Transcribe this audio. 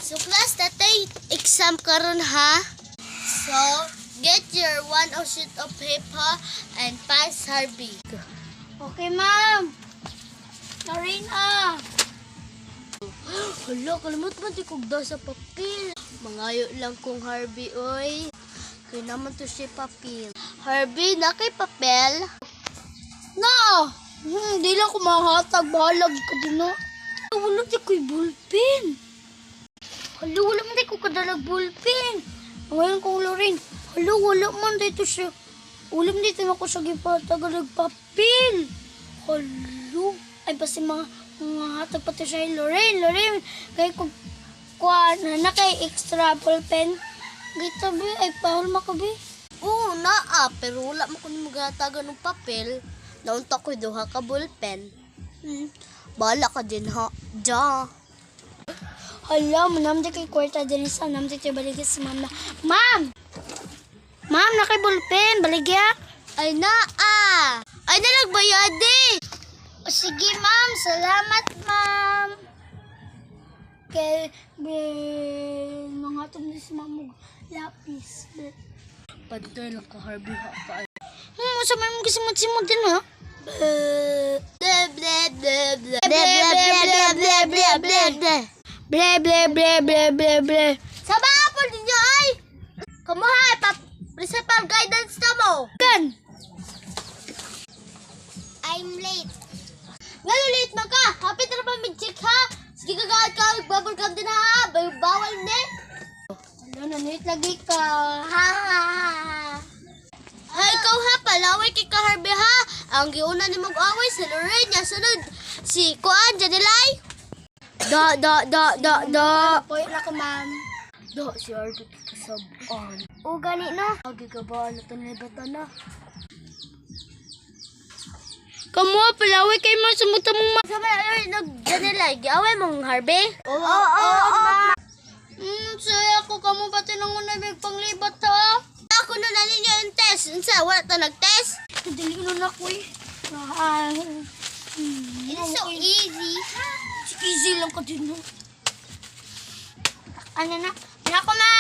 So class, tatay exam karon ha. So, get your one sheet of paper and pass Harvey. Okay, ma'am. Narina. Hala, kalimut man di kog daw sa papel. Mangayo lang kong Harvey, oy. Kaya naman to siya papel. Harvey, na kay papel? Na! Di lang ko mahatag. Bahalag ka din na. Wala di ko'y bulpin. Hala, wala man di ko kadalag bulpin. Ngayon kong Lorin. Hala, wala man dito siya. Ulam dito na ko siya gipatagalag papel. Hala. Ay, basta mga hatag pati siya yung Lorin. Kaya kung na kay extra ballpen. Gita bi, ay pahol makabi. Oo, naa. Pero wala mo kung magatagan ng papel. Naunta ko'y duha ka ballpen. Bahala ka din ha. Ja. Hala, manamdi kay kwarta din sa namdi tayo baligya si ma'am na. Ma'am! Ma'am, na kay ballpen. Baligya. Ay, naa. Ay, nalagbayad eh. O, sige, ma'am. Salamat, ma'am. Kay, nangatog na si ma'am mo. Lapis. Pantay lang ka, Harvey ha. Sa may mong gisimod-simod din, ha? Ble, ble, ble, ble. Ble, ble, ble, ble, ble, ble, ble. Ble, ble, ble, ble, ble, ble. Sa mga ninyo ay! Kumuha, principal guidance na mo. Gan! I'm late. Ngayon late man ka. Hapit na ba mag-check ha? Sige kagawad ka, bubble gum din ha. Bawal na. Ano, nanit lagi ka. Ha, ha, ha. Ay, ikaw ha, palaway kay ka Harvey ha. Ang giuna ni mong away sa Lorraine niya. Sunod, si Kuan, Janilay. Da. Poy na ko, ma'am. Da, si Harvey kasabaan. O, gani na. Agi ka ba, natanibatan na. Kamu, palaway kayo mo sumuta mong ma... Sa mga nag-Janilay, giaway mong Harvey? Oo. Saya ako kamu pati nang unay may panglibat ha. Ako na ninyo yung test. Unsa, wala ta nag-test? Dili na na ko eh. It's so easy. Easy lang ka din no. Ano na? Ano ko ma?